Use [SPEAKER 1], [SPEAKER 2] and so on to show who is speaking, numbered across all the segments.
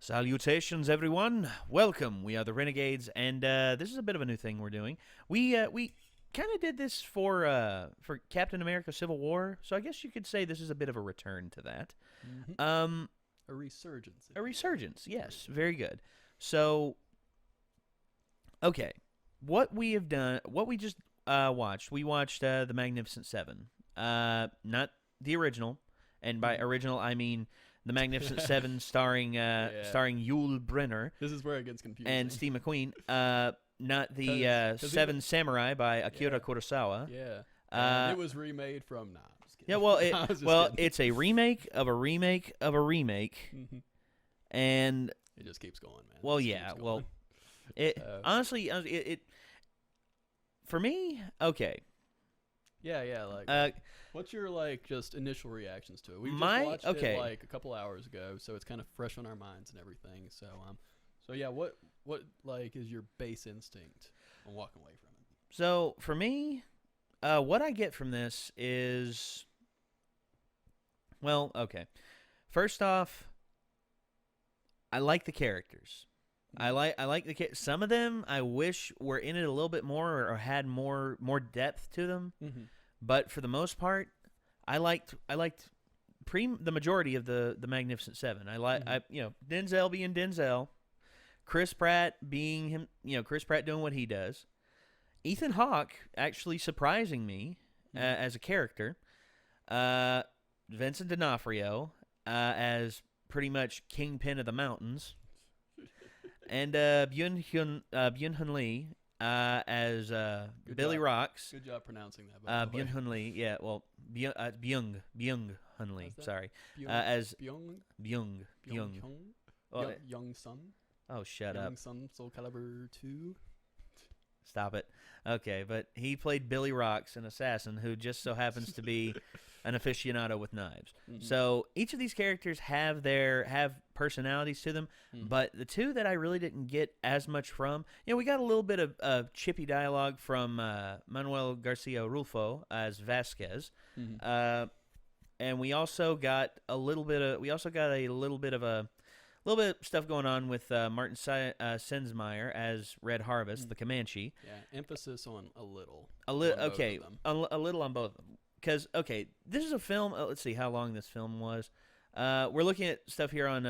[SPEAKER 1] Salutations, everyone. Welcome. We are the Renegades, and this is a bit of a new thing we're doing. We kind of did this for Captain America: Civil War, so I guess you could say this is a bit of a return to that.
[SPEAKER 2] Mm-hmm. A resurgence.
[SPEAKER 1] A resurgence. Yes, very good. So, okay, what we have done, what we just watched. We watched The Magnificent Seven, not the original, and by original I mean The Magnificent Seven, starring Yul Brynner.
[SPEAKER 2] This is where it gets confusing.
[SPEAKER 1] And Steve McQueen. Not the Seven Samurai by Akira Kurosawa.
[SPEAKER 2] Yeah. It was remade from. Nah, I'm just kidding.
[SPEAKER 1] Yeah, well, it's a remake of a remake of a remake, and
[SPEAKER 2] it just keeps going, man.
[SPEAKER 1] Well, yeah. Well, honestly, it for me, okay.
[SPEAKER 2] Yeah. Like, what's your just initial reactions to it? We just watched it like a couple hours ago, so it's kind of fresh on our minds and everything. So yeah, what is your base instinct on walking away from it?
[SPEAKER 1] So for me, what I get from this is, well, okay. First off, I like the characters. I like some of them. I wish were in it a little bit more or had more depth to them.
[SPEAKER 2] Mm-hmm.
[SPEAKER 1] But for the most part, I liked the majority of the Magnificent Seven. Denzel being Denzel, Chris Pratt being him. Chris Pratt doing what he does. Ethan Hawke actually surprising me as a character. Vincent D'Onofrio as pretty much Kingpin of the Mountains. And Byung-Hun Lee as Billy Rocks.
[SPEAKER 2] Good job pronouncing that.
[SPEAKER 1] Byung-Hun Lee, yeah. Well, Byung-Hun Lee. Sorry, as Byung.
[SPEAKER 2] Young Sun.
[SPEAKER 1] Oh, shut up.
[SPEAKER 2] Young Sun, Soul Calibur 2.
[SPEAKER 1] Stop it. Okay, but he played Billy Rocks, an assassin who just so happens to be an aficionado with knives. Mm-hmm. So each of these characters have personalities to them, but the two that I really didn't get as much from, we got a little bit of chippy dialogue from Manuel Garcia Rulfo as Vasquez, and we also got a little bit of stuff going on with Martin Sensmeyer as Red Harvest, the Comanche.
[SPEAKER 2] Yeah, emphasis on a little.
[SPEAKER 1] A little on both of them. Because, this is a film. Let's see how long this film was. We're looking at stuff here on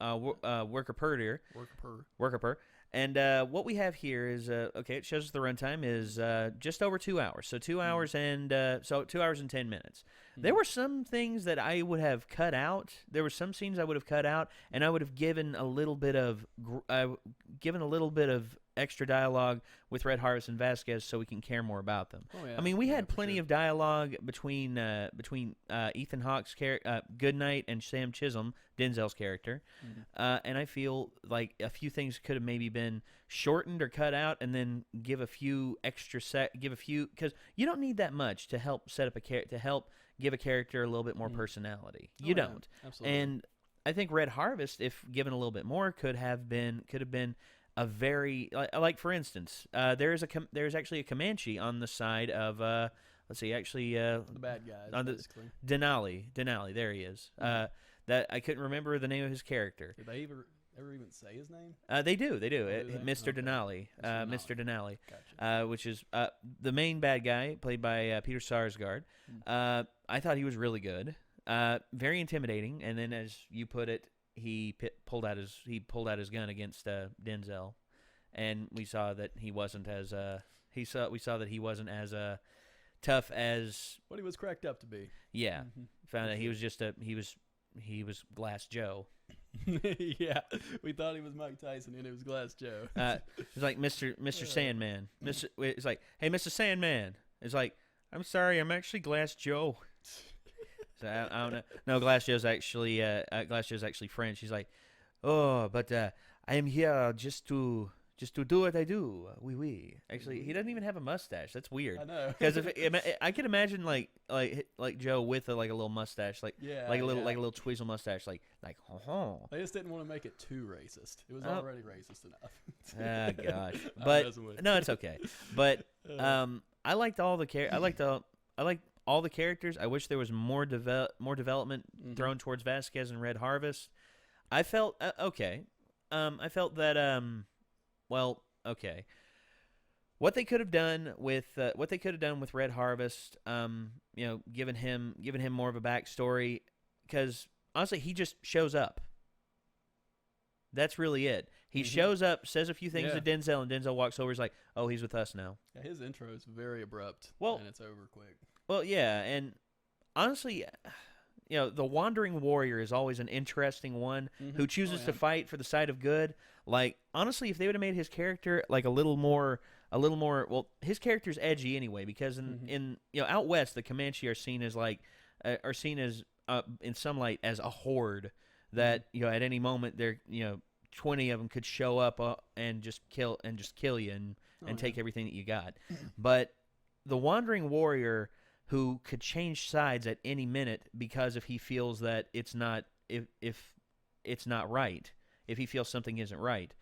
[SPEAKER 1] Workaper. And what we have here is, it shows us the runtime is just over 2 hours. So 2 hours and 2 hours and 10 minutes. There were some things that I would have cut out. There were some scenes I would have cut out, and I would have given a little bit of extra dialogue with Red Harvest and Vasquez so we can care more about them.
[SPEAKER 2] Oh, yeah.
[SPEAKER 1] I mean, we had plenty of dialogue between Ethan Hawke's Goodnight and Sam Chisholm, Denzel's character, and I feel like a few things could have maybe been shortened or cut out, and then give a few because you don't need that much to help set up to help give a character a little bit more personality. You don't.
[SPEAKER 2] Absolutely.
[SPEAKER 1] And I think Red Harvest, if given a little bit more, could have been a very like for instance, there's actually a Comanche on the side of the
[SPEAKER 2] bad guys
[SPEAKER 1] on
[SPEAKER 2] basically.
[SPEAKER 1] Denali, there he is. That I couldn't remember the name of his character.
[SPEAKER 2] Did they ever even say his name?
[SPEAKER 1] They do. Mr.
[SPEAKER 2] Okay.
[SPEAKER 1] Denali. Mr. Denali.
[SPEAKER 2] Gotcha.
[SPEAKER 1] Which is the main bad guy, played by Peter Sarsgaard. I thought he was really good. Very intimidating. And then, as you put it, he pulled out his gun against Denzel, and we saw that he wasn't as tough as
[SPEAKER 2] what he was cracked up to be.
[SPEAKER 1] Yeah, found out he was Glass Joe.
[SPEAKER 2] Yeah, we thought he was Mike Tyson, and it was Glass Joe.
[SPEAKER 1] It's like Mr. Sandman. It's like, hey, Mr. Sandman. It's like, I'm sorry, I'm actually Glass Joe. So I don't know. No, Glass Joe's actually French. He's like, oh, but I am here just to do what I do. Oui. Actually, he doesn't even have a mustache. That's weird.
[SPEAKER 2] I know.
[SPEAKER 1] Because I could imagine like Joe with a little mustache, a little tweezle mustache, like
[SPEAKER 2] They just didn't want to make it too racist. It was already racist enough.
[SPEAKER 1] Ah, gosh. But no, it's okay. But I liked all the all the characters. I wish there was more development thrown towards Vasquez and Red Harvest. I felt okay. I felt that well, okay. What they could have done with Red Harvest, giving him more of a backstory, because honestly, he just shows up. That's really it. He shows up, says a few things to Denzel, and Denzel walks over. He's like, "Oh, he's with us now."
[SPEAKER 2] Yeah, his intro is very abrupt. And it's over quick.
[SPEAKER 1] Well, yeah, and honestly, the Wandering Warrior is always an interesting one who chooses to fight for the side of good. Like, honestly, if they would have made his character like a little more. Well, his character's edgy anyway, because in out west, the Comanche are seen as in some light as a horde that at any moment they're 20 of them could show up and just kill you and take everything that you got. But the Wandering Warrior, who could change sides at any minute because if he feels that it's not if it's not right, if he feels something isn't right,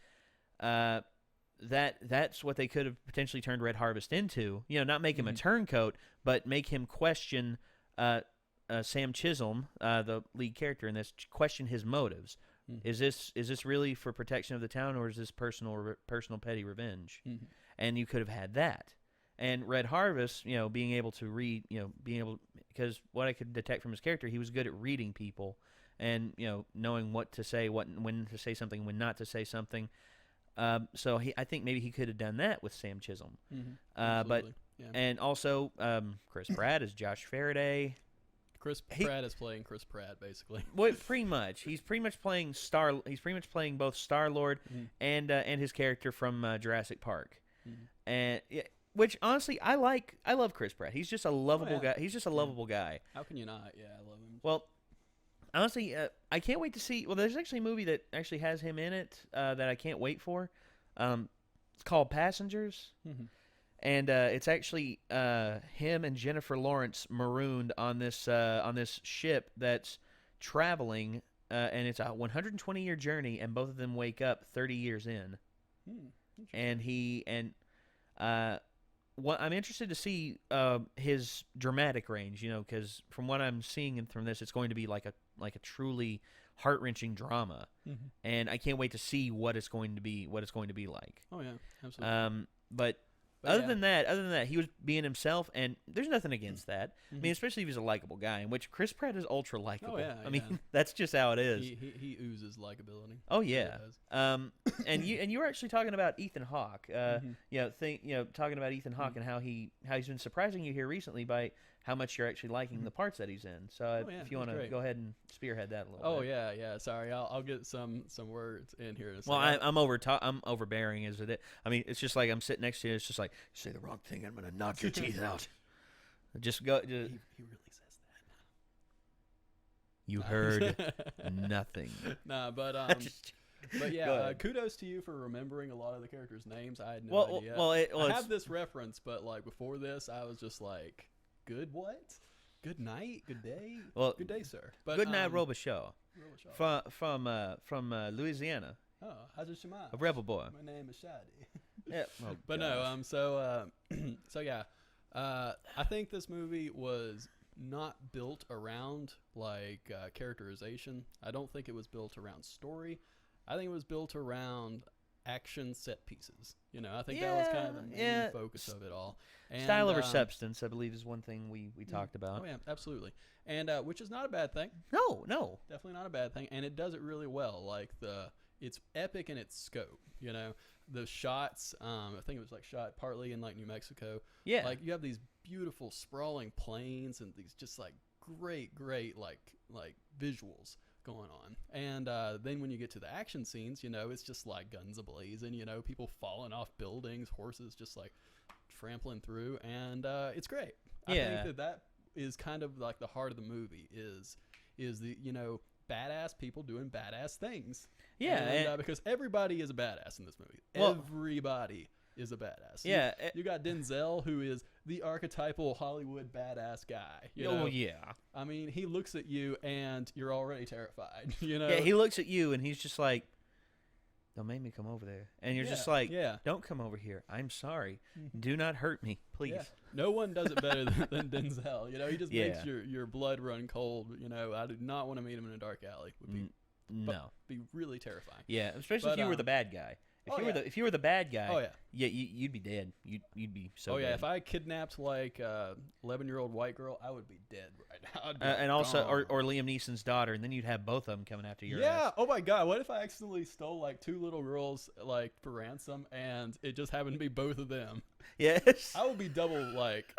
[SPEAKER 1] that's what they could have potentially turned Red Harvest into. Not make him a turncoat, but make him question Sam Chisholm, the lead character in this, question his motives. Is this really for protection of the town, or is this personal petty revenge? And you could have had that. And Red Harvest, being able to read, because what I could detect from his character, he was good at reading people and knowing what to say, when to say something, when not to say something. So I think maybe he could have done that with Sam Chisholm. And also Chris Pratt is Josh Faraday.
[SPEAKER 2] Chris Pratt is playing Chris Pratt, basically.
[SPEAKER 1] Well, pretty much. He's pretty much playing both Star-Lord and his character from Jurassic Park. And which honestly I love Chris Pratt. He's just a lovable guy. He's just a lovable guy.
[SPEAKER 2] How can you not? Yeah, I love him.
[SPEAKER 1] Well, honestly, I can't wait to see. Well, there's actually a movie that actually has him in it that I can't wait for. It's called Passengers. And it's actually him and Jennifer Lawrence marooned on this ship that's traveling, and it's a 120-year journey, and both of them wake up 30 years in. I'm interested to see his dramatic range, because from what I'm seeing from this, it's going to be like a truly heart-wrenching drama, and I can't wait to see what it's going to be like.
[SPEAKER 2] Oh yeah, absolutely.
[SPEAKER 1] But other than that, he was being himself, and there's nothing against that. I mean, especially if he's a likable guy, in which Chris Pratt is ultra likable.
[SPEAKER 2] Oh yeah,
[SPEAKER 1] I mean, that's just how it is.
[SPEAKER 2] He oozes likability.
[SPEAKER 1] Oh yeah. And you were actually talking about Ethan Hawke. Talking about Ethan Hawke and how he's been surprising you here recently by how much you're actually liking the parts that he's in. So if you want to go ahead and spearhead that a little bit.
[SPEAKER 2] Oh yeah. Sorry, I'll get some words in here.
[SPEAKER 1] Well, I'm overbearing, is it? I mean, it's just like I'm sitting next to you. It's just like, say the wrong thing, I'm gonna knock your teeth out. Just go. He
[SPEAKER 2] really says that.
[SPEAKER 1] You heard nothing.
[SPEAKER 2] Nah, but yeah, kudos to you for remembering a lot of the characters' names. I had no idea. I have this reference, but like before this, I was just like, good what? Good night, good day, good day, sir. But,
[SPEAKER 1] good night, Robichaud. From Louisiana.
[SPEAKER 2] Oh, how's your shema?
[SPEAKER 1] A rebel boy.
[SPEAKER 2] My name is Shadi.
[SPEAKER 1] Yeah,
[SPEAKER 2] but no. So yeah, I think this movie was not built around like characterization. I don't think it was built around story. I think it was built around action set pieces. I think that was kind of the main focus of it all. And,
[SPEAKER 1] style over substance, I believe, is one thing we talked about.
[SPEAKER 2] Oh yeah, absolutely. And which is not a bad thing.
[SPEAKER 1] No,
[SPEAKER 2] definitely not a bad thing. And it does it really well. Like it's epic in its scope. The shots. I think it was like shot partly in like New Mexico.
[SPEAKER 1] Yeah.
[SPEAKER 2] Like you have these beautiful sprawling plains and these just like great like visuals going on. And then when you get to the action scenes, it's just like guns ablazing, people falling off buildings, horses just like trampling through, and it's great. I think that is kind of like the heart of the movie is the badass people doing badass things.
[SPEAKER 1] Yeah,
[SPEAKER 2] and because everybody is a badass in this movie. Everybody is a badass.
[SPEAKER 1] Yeah,
[SPEAKER 2] you got Denzel, who is the archetypal Hollywood badass guy.
[SPEAKER 1] Yeah.
[SPEAKER 2] I mean, he looks at you and you're already terrified.
[SPEAKER 1] Yeah, he looks at you and he's just like, Don't make me come over there. And you're just like, don't come over here. I'm sorry. Do not hurt me, please. Yeah.
[SPEAKER 2] No one does it better than Denzel. You know, he just makes your blood run cold. You know, I do not want to meet him in a dark alley. Would be really terrifying.
[SPEAKER 1] Yeah, especially if you were the bad guy. If you were the bad guy, you'd be dead. You'd be so dead.
[SPEAKER 2] If I kidnapped like 11-year-old white girl, I would be dead right now.
[SPEAKER 1] And also, or Liam Neeson's daughter, and then you'd have both of them coming after your ass.
[SPEAKER 2] Yeah. Oh my God. What if I accidentally stole like 2 little girls like for ransom, and it just happened to be both of them?
[SPEAKER 1] Yes.
[SPEAKER 2] I would be double like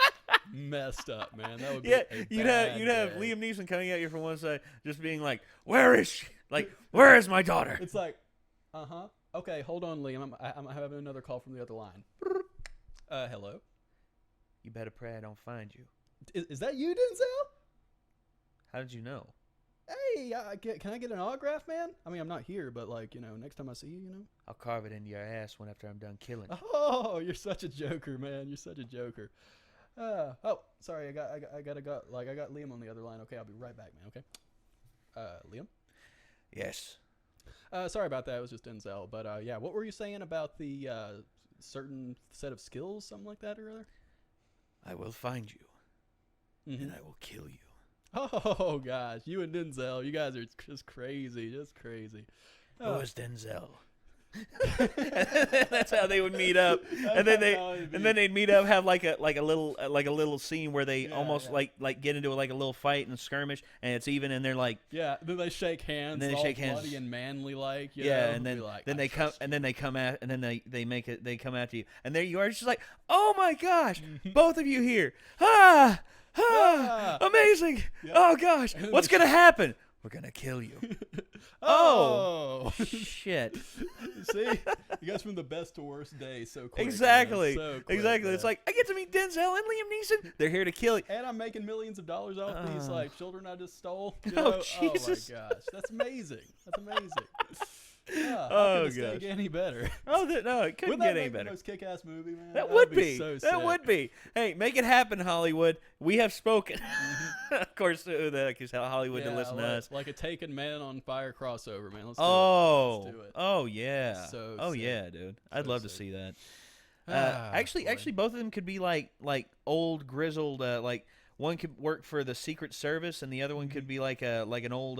[SPEAKER 2] messed up, man. That would be
[SPEAKER 1] you'd have Liam Neeson coming at you from one side, just being like, "Where is she? Like, where is my daughter?"
[SPEAKER 2] It's like, okay, hold on, Liam. I'm having another call from the other line. Hello?
[SPEAKER 1] You better pray I don't find you.
[SPEAKER 2] Is that you, Denzel?
[SPEAKER 1] How did you know?
[SPEAKER 2] Hey, can I get an autograph, man? I mean, I'm not here, but like, you know, next time I see you, you know.
[SPEAKER 1] I'll carve it into your ass after I'm done killing you.
[SPEAKER 2] Oh, you're such a joker, man. You're such a joker. Sorry, I got Liam on the other line. Okay, I'll be right back, man. Okay. Liam?
[SPEAKER 1] Yes.
[SPEAKER 2] Sorry about that. It was just Denzel. But what were you saying about the certain set of skills, something like that or other?
[SPEAKER 1] I will find you, and I will kill you.
[SPEAKER 2] Oh gosh, you and Denzel, you guys are just crazy,
[SPEAKER 1] Who is Denzel? That's how they would meet up, and then they'd meet up, have like a little scene where they almost like get into like a little fight and skirmish, and it's even, and they're like,
[SPEAKER 2] then they shake hands,
[SPEAKER 1] and then they shake hands,
[SPEAKER 2] bloody and manly like,
[SPEAKER 1] and then they come at, and then they come after you, and there you are, just like, oh my gosh, both of you here, amazing, oh gosh, what's gonna happen? We're gonna kill you. Oh shit!
[SPEAKER 2] See, you guys from the best to worst day so quick.
[SPEAKER 1] Exactly,
[SPEAKER 2] so quick,
[SPEAKER 1] exactly.
[SPEAKER 2] Man.
[SPEAKER 1] It's like I get to meet Denzel and Liam Neeson. They're here to kill you,
[SPEAKER 2] and I'm making millions of dollars off these like children I just stole. You know?
[SPEAKER 1] Jesus!
[SPEAKER 2] Oh my gosh, that's amazing. That's amazing. Yeah,
[SPEAKER 1] oh
[SPEAKER 2] gosh, get any better?
[SPEAKER 1] No, it couldn't get any better.
[SPEAKER 2] Most kick-ass movie, man.
[SPEAKER 1] That would be.
[SPEAKER 2] So
[SPEAKER 1] that would be. Hey, make it happen, Hollywood. We have spoken. Of course, because Hollywood to listen to us.
[SPEAKER 2] Like a Taken Man on Fire crossover, man. Let's do it.
[SPEAKER 1] Oh yeah.
[SPEAKER 2] So sick.
[SPEAKER 1] Yeah, dude. I'd love to see that. Actually, both of them could be like old grizzled. Like one could work for the Secret Service, and the other one could be like an old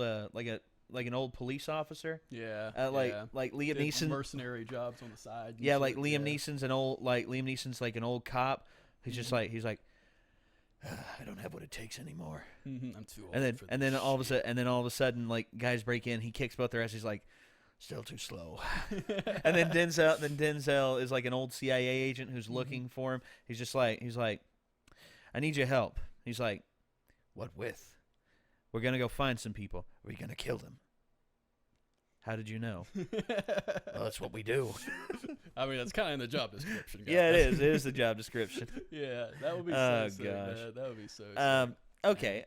[SPEAKER 1] police officer.
[SPEAKER 2] Yeah.
[SPEAKER 1] Like Liam Neeson.
[SPEAKER 2] Mercenary jobs on the side.
[SPEAKER 1] Yeah, like Liam Neeson's Liam Neeson's like an old cop. He's just like I don't have what it takes anymore.
[SPEAKER 2] I'm too old.
[SPEAKER 1] And then all of a sudden, like guys break in. He kicks both their asses. He's like, still too slow. And then Denzel is like an old CIA agent who's looking for him. He's like, I need your help. He's like, what with? We're going to go find some people. We're going to kill them. How did you know? Well, that's what we do.
[SPEAKER 2] I mean, that's kind of in the job description. Guys.
[SPEAKER 1] Yeah, it is. It is the job description.
[SPEAKER 2] Yeah, that would be so sick, man. That would be so sick.
[SPEAKER 1] Okay.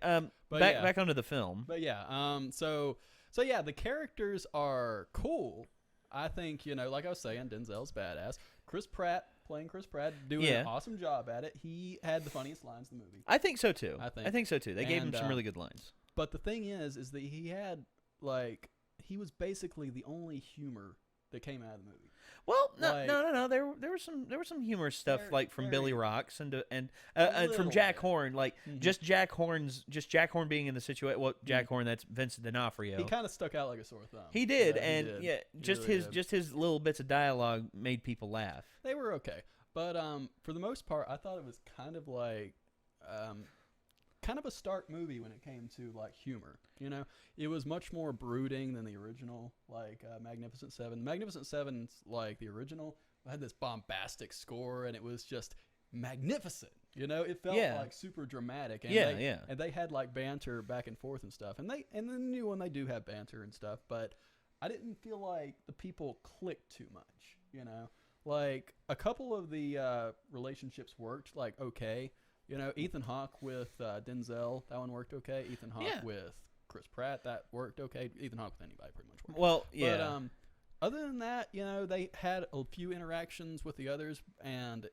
[SPEAKER 1] Back onto the film.
[SPEAKER 2] But yeah, so yeah, the characters are cool. I think, you know, like I was saying, Denzel's badass. Chris Pratt, playing Chris Pratt, doing an awesome job at it. He had the funniest lines in the movie.
[SPEAKER 1] I think so too. I think so too. They gave him some really good lines.
[SPEAKER 2] But the thing is that he had he was basically the only humor that came out of the movie.
[SPEAKER 1] Well, no. There was some humorous stuff from Billy Rocks and from Jack Horn, just Jack Horn being in the situation. Well, Jack Horn, that's Vincent D'Onofrio.
[SPEAKER 2] He kind of stuck out like a sore thumb.
[SPEAKER 1] He did, just his little bits of dialogue made people laugh.
[SPEAKER 2] They were okay, but for the most part, I thought it was kind of like kind of a stark movie when it came to like humor. You know, it was much more brooding than the original, Magnificent Seven. Magnificent Seven's like the original had this bombastic score, and it was just magnificent. You know, it felt like super dramatic. And and they had like banter back and forth and stuff. And the new one, they do have banter and stuff, but I didn't feel like the people clicked too much. You know, like a couple of the relationships worked okay. You know, Ethan Hawke with Denzel, that one worked okay. Ethan Hawke with Chris Pratt, that worked okay. Ethan Hawke with anybody pretty much worked.
[SPEAKER 1] Well, yeah.
[SPEAKER 2] But other than that, you know, they had a few interactions with the others, and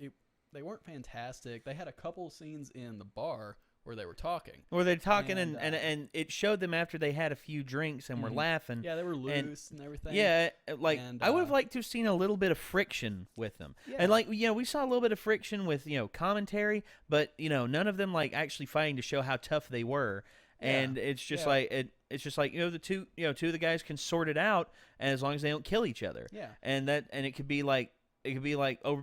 [SPEAKER 2] they weren't fantastic. They had a couple scenes in the bar where they were talking.
[SPEAKER 1] Or they're talking, and it showed them after they had a few drinks and were laughing.
[SPEAKER 2] Yeah, they were loose and everything.
[SPEAKER 1] Yeah, like I would have liked to have seen a little bit of friction with them. Yeah. And like we saw a little bit of friction with commentary, but none of them like actually fighting to show how tough they were. Yeah. And it's just like it's just like the two of the guys can sort it out, and as long as they don't kill each other.
[SPEAKER 2] Yeah.
[SPEAKER 1] And it could be like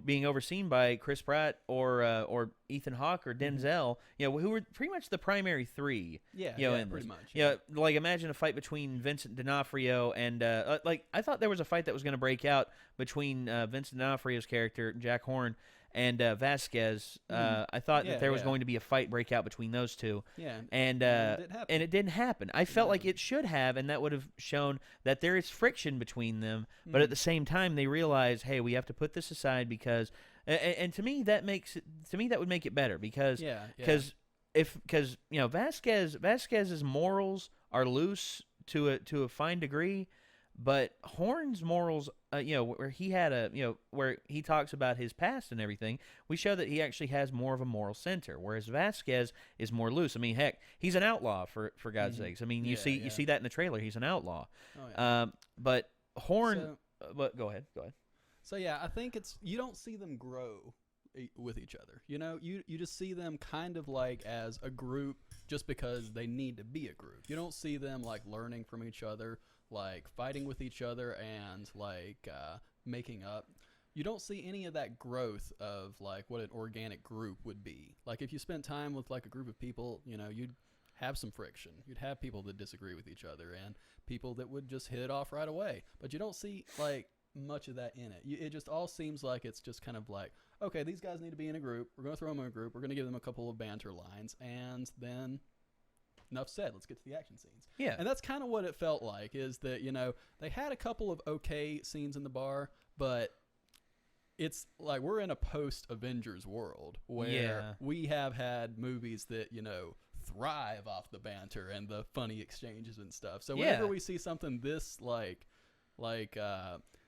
[SPEAKER 1] being overseen by Chris Pratt or Ethan Hawke or Denzel, who were pretty much the primary three.
[SPEAKER 2] Yeah, pretty much.
[SPEAKER 1] Yeah, like imagine a fight between Vincent D'Onofrio and like I thought there was a fight that was going to break out between Vincent D'Onofrio's character Jack Horn and Vasquez. I thought that there was going to be a fight break out between those two.
[SPEAKER 2] Yeah,
[SPEAKER 1] and it didn't happen. I felt like it should have, and that would have shown that there is friction between them. But at the same time, they realize, hey, we have to put this aside because, and to me that would make it better because Vasquez's morals are loose to a fine degree. But Horn's morals, where he had where he talks about his past and everything, we show that he actually has more of a moral center, whereas Vasquez is more loose. I mean, heck, he's an outlaw for God's sakes. I mean, you see that in the trailer. He's an outlaw. Oh, yeah. But Horn, but go ahead.
[SPEAKER 2] So yeah, I think you don't see them grow with each other. You just see them kind of like as a group just because they need to be a group. You don't see them like learning from each other, like fighting with each other and like making up. You don't see any of that growth of like what an organic group would be. Like if you spent time with like a group of people, you'd have some friction. You'd have people that disagree with each other and people that would just hit it off right away. But you don't see like much of that in it. It just all seems like it's just kind of like, okay, these guys need to be in a group. We're going to throw them in a group. We're going to give them a couple of banter lines, and then enough said. Let's get to the action scenes.
[SPEAKER 1] Yeah.
[SPEAKER 2] And that's kind of what it felt like, is that, they had a couple of okay scenes in the bar, but it's like we're in a post-Avengers world where we have had movies that, thrive off the banter and the funny exchanges and stuff. So whenever we see something this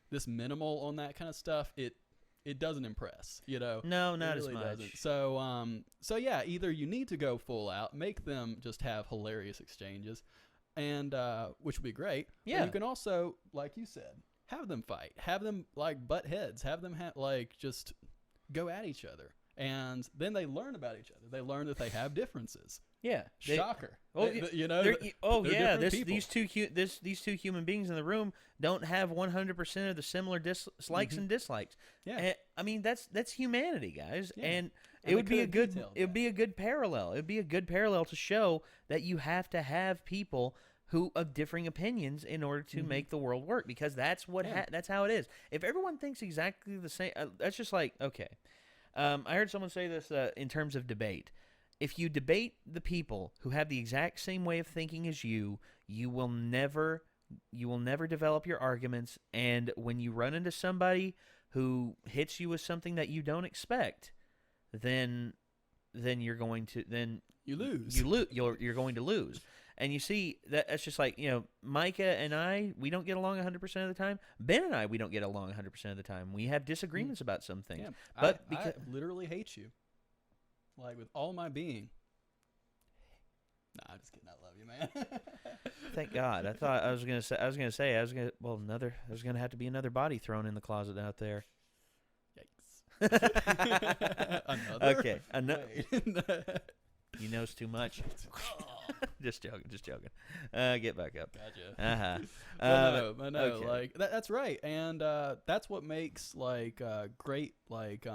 [SPEAKER 2] this minimal on that kind of stuff, it doesnuld impress, No,
[SPEAKER 1] not
[SPEAKER 2] really
[SPEAKER 1] as much.
[SPEAKER 2] Doesn't. So yeah, either you need to go full out, make them just have hilarious exchanges, and which would be great.
[SPEAKER 1] Yeah.
[SPEAKER 2] Or you can also, like you said, have them fight, have them like butt heads, have them just go at each other, and then they learn about each other. They learn that they have differences.
[SPEAKER 1] Yeah.
[SPEAKER 2] Shocker.
[SPEAKER 1] These two human beings in the room don't have 100% of the similar dislikes and dislikes.
[SPEAKER 2] Yeah.
[SPEAKER 1] And, I mean, that's humanity, guys. Yeah. And it would be a good parallel. It would be a good parallel to show that you have to have people who of differing opinions in order to make the world work, because that's that's how it is. If everyone thinks exactly the same, that's just like, okay. I heard someone say this in terms of debate. If you debate the people who have the exact same way of thinking as you will never develop your arguments. And when you run into somebody who hits you with something that you don't expect, then you're going to
[SPEAKER 2] you lose.
[SPEAKER 1] You're going to lose. And you see that's just like, Micah and I, we don't get along 100% of the time. Ben and I, we don't get along 100% of the time. We have disagreements about some things.
[SPEAKER 2] Yeah. But I literally hate you. Like with all my being. Nah, I'm just kidding. I love you, man.
[SPEAKER 1] Thank God. I thought I was gonna have to be another body thrown in the closet out there.
[SPEAKER 2] Yikes. Another?
[SPEAKER 1] Okay. You knows too much. Just joking. Get back up.
[SPEAKER 2] Gotcha. But no. Okay. Like that's right, and that's what makes like great like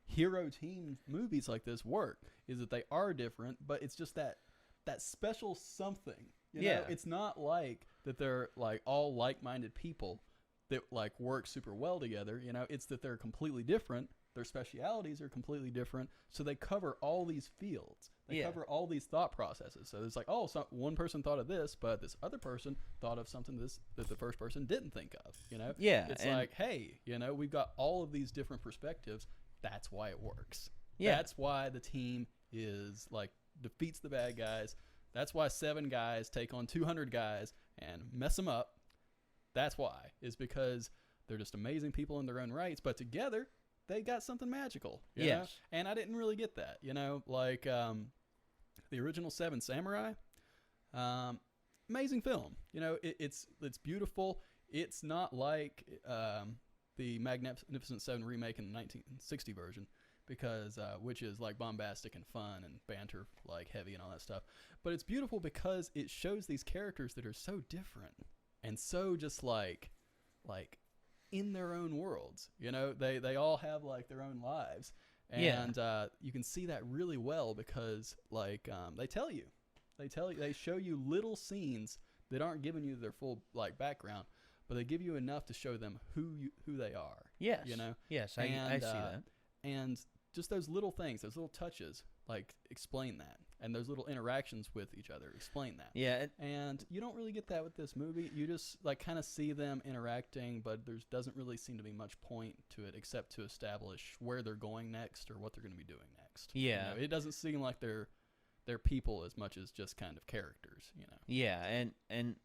[SPEAKER 2] hero team movies like this work, is that they are different, but it's just that special something. You know? It's not like that they're like all like-minded people that like work super well together. It's that they're completely different. Their specialities are completely different, so they cover all these fields. They cover all these thought processes. So it's like, one person thought of this, but this other person thought of something that the first person didn't think of.
[SPEAKER 1] Yeah.
[SPEAKER 2] It's like, hey, we've got all of these different perspectives. That's why it works.
[SPEAKER 1] Yeah.
[SPEAKER 2] That's why the team is like defeats the bad guys. That's why 7 guys take on 200 guys and mess them up. That's why, is because they're just amazing people in their own rights, but together they got something magical. You know? And I didn't really get that. Like the original Seven Samurai. Amazing film. You know, it's beautiful. It's not like the Magnificent Seven remake in the 1960 version, because which is like bombastic and fun and banter like heavy and all that stuff. But it's beautiful because it shows these characters that are so different and so just like in their own worlds. You know, they all have like their own lives, and you can see that really well because like they show you little scenes that aren't giving you their full like background, but they give you enough to show them who they are.
[SPEAKER 1] Yes.
[SPEAKER 2] You know?
[SPEAKER 1] Yes, I see that.
[SPEAKER 2] And just those little things, those little touches, like explain that. And those little interactions with each other explain that.
[SPEAKER 1] Yeah.
[SPEAKER 2] And you don't really get that with this movie. You just like kind of see them interacting, but there doesn't really seem to be much point to it except to establish where they're going next or what they're going to be doing next.
[SPEAKER 1] Yeah.
[SPEAKER 2] You know, it doesn't seem like they're people as much as just kind of characters, you know.
[SPEAKER 1] Yeah, and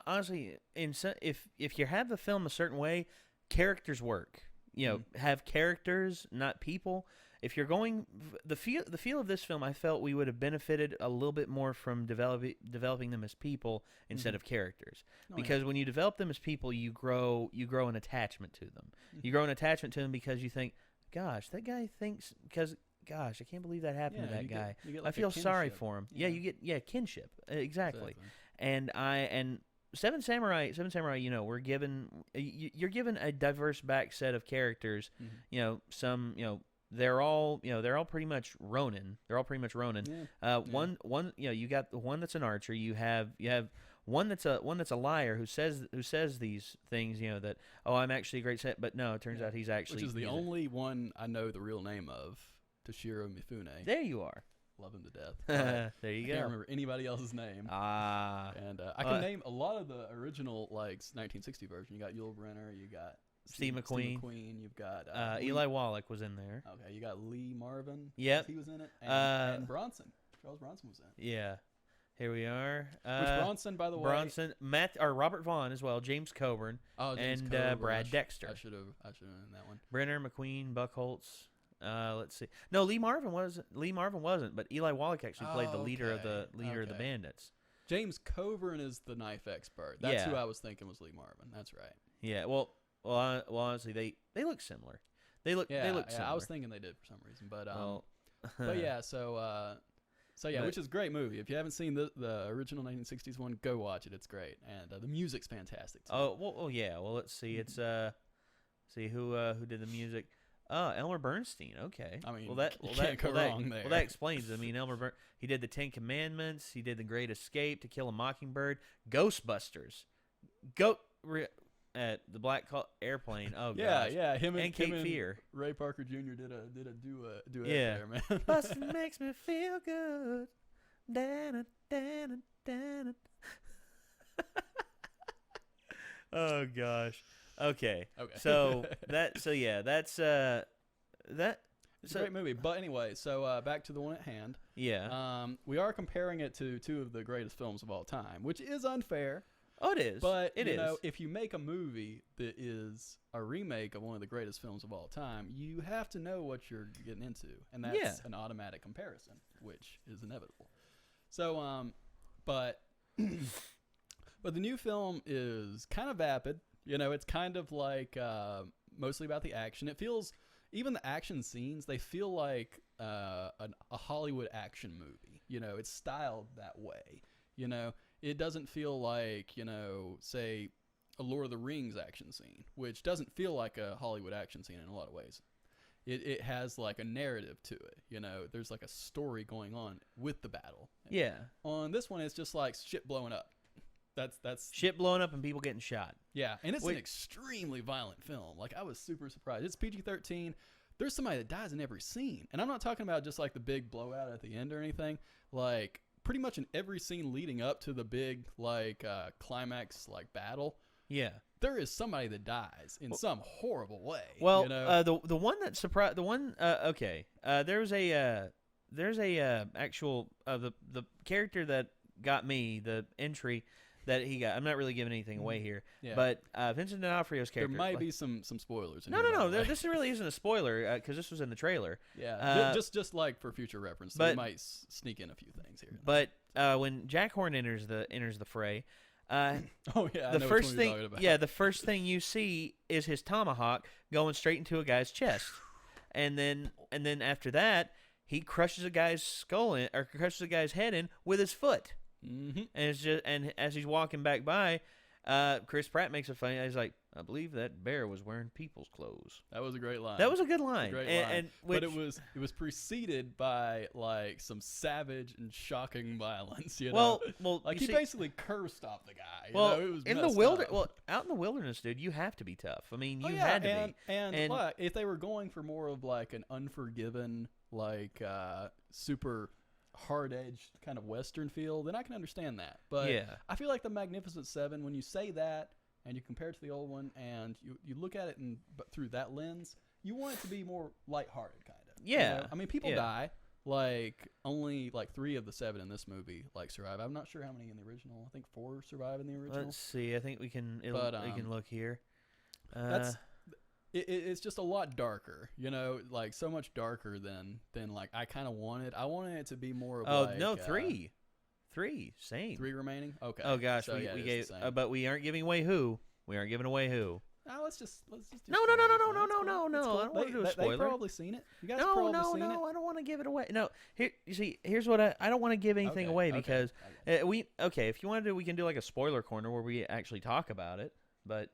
[SPEAKER 1] honestly, if you have the film a certain way, characters work. You know, have characters, not people. If you're going the feel of this film, I felt we would have benefited a little bit more from developing them as people instead of characters. Because when you develop them as people, you grow an attachment to them. You grow an attachment to them because you think, gosh, that guy thinks gosh, I can't believe that happened to that guy.
[SPEAKER 2] You get
[SPEAKER 1] I feel sorry for him. Yeah, you get kinship. Exactly. And Seven Samurai, you know, you're given a diverse back set of characters. You know, some, you know, they're all pretty much Ronin. One, you know, you got the one that's an archer. You have one that's a liar who says these things, you know, that, oh, I'm actually a great set, but no, it turns out he's actually,
[SPEAKER 2] which is the only one I know the real name of. Toshiro Mifune.
[SPEAKER 1] There you are.
[SPEAKER 2] Love him to death.
[SPEAKER 1] There you go.
[SPEAKER 2] I can't remember anybody else's name. And I can name a lot of the original, like 1960 version. You got Yul Brynner. You got
[SPEAKER 1] Steve McQueen.
[SPEAKER 2] You've got
[SPEAKER 1] Eli Wallach was in there.
[SPEAKER 2] Okay, you got Lee Marvin.
[SPEAKER 1] Yep.
[SPEAKER 2] He was in it. And Bronson. Charles Bronson was in it.
[SPEAKER 1] Yeah. Here we are.
[SPEAKER 2] Which Bronson, by the way.
[SPEAKER 1] Robert Vaughn as well. James Coburn.
[SPEAKER 2] Oh, James
[SPEAKER 1] and
[SPEAKER 2] Coburn.
[SPEAKER 1] Brad Dexter.
[SPEAKER 2] I should have known that one.
[SPEAKER 1] Brenner, McQueen, Buckholtz. Let's see. No, Lee Marvin wasn't, but Eli Wallach actually played the leader of the bandits.
[SPEAKER 2] James Coburn is the knife expert. That's who I was thinking was Lee Marvin. That's right.
[SPEAKER 1] Yeah. Well, honestly, they look similar. They look similar.
[SPEAKER 2] I was thinking they did for some reason, but but yeah. So which is a great movie. If you haven't seen the original 1960s one, go watch it. It's great, and the music's fantastic too.
[SPEAKER 1] Oh yeah. Well, let's see. It's see who did the music. Elmer Bernstein. Okay.
[SPEAKER 2] I mean,
[SPEAKER 1] that
[SPEAKER 2] can't go wrong there.
[SPEAKER 1] Well, that explains. I mean, he did the Ten Commandments. He did The Great Escape, To Kill a Mockingbird, Ghostbusters, at the Black Airplane. Oh gosh.
[SPEAKER 2] Yeah. Him and
[SPEAKER 1] Cape Fear.
[SPEAKER 2] Ray Parker Jr. did a duet
[SPEAKER 1] there,
[SPEAKER 2] man.
[SPEAKER 1] Bustin' makes me feel good. Dan. Oh gosh. Okay. So that's
[SPEAKER 2] it's a great movie. But anyway, so back to the one at hand.
[SPEAKER 1] Yeah.
[SPEAKER 2] We are comparing it to two of the greatest films of all time, which is unfair.
[SPEAKER 1] Oh, it is.
[SPEAKER 2] But
[SPEAKER 1] you
[SPEAKER 2] know, if you make a movie that is a remake of one of the greatest films of all time, you have to know what you're getting into, and that's an automatic comparison, which is inevitable. So, but the new film is kind of vapid. You know, it's kind of like mostly about the action. It feels, even the action scenes, they feel like a Hollywood action movie. You know, it's styled that way. You know, it doesn't feel like, you know, say a Lord of the Rings action scene, which doesn't feel like a Hollywood action scene in a lot of ways. It has like a narrative to it. You know, there's like a story going on with the battle.
[SPEAKER 1] Yeah.
[SPEAKER 2] On this one, it's just like shit blowing up. That's
[SPEAKER 1] shit blowing up and people getting shot.
[SPEAKER 2] Yeah, and it's an extremely violent film. Like, I was super surprised. It's PG-13. There's somebody that dies in every scene. And I'm not talking about just like the big blowout at the end or anything. Like, pretty much in every scene leading up to the big like climax like battle.
[SPEAKER 1] Yeah.
[SPEAKER 2] There is somebody that dies in some horrible way.
[SPEAKER 1] Well,
[SPEAKER 2] you know?
[SPEAKER 1] the one that surprised there's a actual the character that got me the entry. that he got. I'm not really giving anything away here,
[SPEAKER 2] Yeah.
[SPEAKER 1] but Vincent D'Onofrio's character.
[SPEAKER 2] There might be some spoilers.
[SPEAKER 1] No. This really isn't a spoiler because this was in the trailer.
[SPEAKER 2] Yeah, just like for future reference, they might sneak in a few things here.
[SPEAKER 1] But when Jack Horn enters the fray,
[SPEAKER 2] the
[SPEAKER 1] first thing you see is his tomahawk going straight into a guy's chest, and then after that he crushes a guy's skull in, or crushes a guy's head in with his foot.
[SPEAKER 2] Mm-hmm.
[SPEAKER 1] And as he's walking back by, Chris Pratt makes a funny. He's like, "I believe that bear was wearing people's clothes."
[SPEAKER 2] That was a great line.
[SPEAKER 1] That was a good line.
[SPEAKER 2] But it was preceded by like some savage and shocking violence.
[SPEAKER 1] Well,
[SPEAKER 2] like he basically cursed off the guy. It was
[SPEAKER 1] in the wilderness. Well, out in the wilderness, dude, you have to be tough. I mean, you had to be.
[SPEAKER 2] And if they were going for more of like an Unforgiven, like super hard-edged kind of Western feel, then I can understand that. But I feel like the Magnificent Seven, when you say that and you compare it to the old one and you look at it but through that lens, you want it to be more lighthearted, kind of.
[SPEAKER 1] Yeah.
[SPEAKER 2] You know? I mean, people die. Like, only like 3 of the 7 in this movie like survive. I'm not sure how many in the original. I think 4 survive in the original.
[SPEAKER 1] Let's see. I think we can look here.
[SPEAKER 2] It's just a lot darker, like so much darker than like I kind of wanted. I wanted it to be more of
[SPEAKER 1] 3 same
[SPEAKER 2] 3 remaining. Okay.
[SPEAKER 1] Oh gosh,
[SPEAKER 2] so,
[SPEAKER 1] we gave, but we aren't giving away who. We aren't giving away who.
[SPEAKER 2] No, let's just do
[SPEAKER 1] no.
[SPEAKER 2] Cool.
[SPEAKER 1] I don't want to do a spoiler.
[SPEAKER 2] They've probably seen it. You guys
[SPEAKER 1] no,
[SPEAKER 2] probably seen it.
[SPEAKER 1] I don't want to give it away. No, here's what I don't want to give anything away because if you want to do, we can do like a spoiler corner where we actually talk about it, but.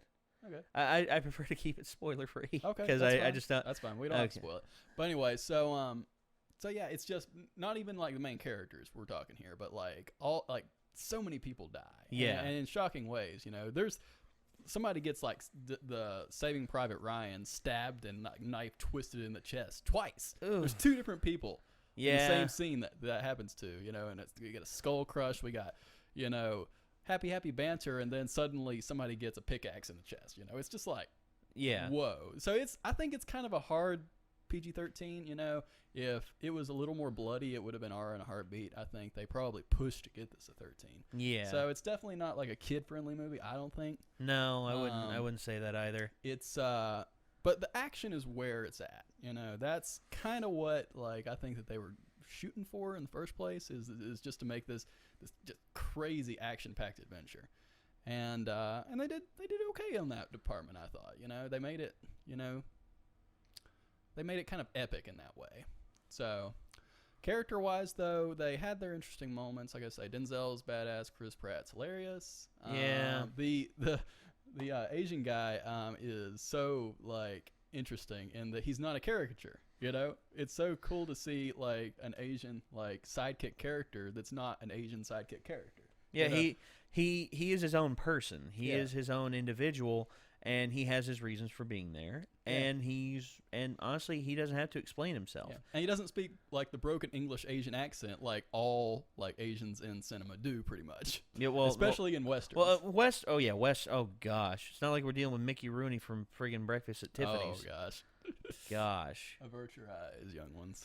[SPEAKER 2] Okay.
[SPEAKER 1] I prefer to keep it spoiler free.
[SPEAKER 2] Okay.
[SPEAKER 1] Because I just don't.
[SPEAKER 2] That's fine. We don't have to spoil it. But anyway, so yeah, it's just not even like the main characters we're talking here, but like so many people die.
[SPEAKER 1] Yeah.
[SPEAKER 2] And in shocking ways. There's somebody gets like the Saving Private Ryan stabbed and like knife twisted in the chest twice.
[SPEAKER 1] Ooh.
[SPEAKER 2] There's 2 different people.
[SPEAKER 1] Yeah.
[SPEAKER 2] In the same scene that happens to. And we got a skull crush. We got happy banter, and then suddenly somebody gets a pickaxe in the chest. It's just like, whoa. So I think it's kind of a hard PG-13. If it was a little more bloody, it would have been R in a heartbeat. I think they probably pushed to get this a 13.
[SPEAKER 1] Yeah.
[SPEAKER 2] So it's definitely not like a kid-friendly movie, I don't think.
[SPEAKER 1] No, I wouldn't say that either.
[SPEAKER 2] It's but the action is where it's at. That's kind of what like I think that they were shooting for in the first place is just to make this just crazy action-packed adventure, and they did okay in that department. I thought they made it kind of epic in that way. So character-wise though, they had their interesting moments. Like I say, Denzel's badass, Chris Pratt's hilarious.
[SPEAKER 1] Yeah.
[SPEAKER 2] The Asian guy is so like interesting in that he's not a caricature. It's so cool to see like an Asian like sidekick character that's not an Asian sidekick character.
[SPEAKER 1] Yeah, he is his own person. He is his own individual, and he has his reasons for being there. Yeah. And honestly, he doesn't have to explain himself.
[SPEAKER 2] Yeah. And he doesn't speak like the broken English Asian accent like all like Asians in cinema do, pretty much. Yeah, especially in westerns.
[SPEAKER 1] Well, West. Oh gosh, it's not like we're dealing with Mickey Rooney from friggin' Breakfast at Tiffany's.
[SPEAKER 2] Oh
[SPEAKER 1] gosh.
[SPEAKER 2] Avert your eyes, young ones.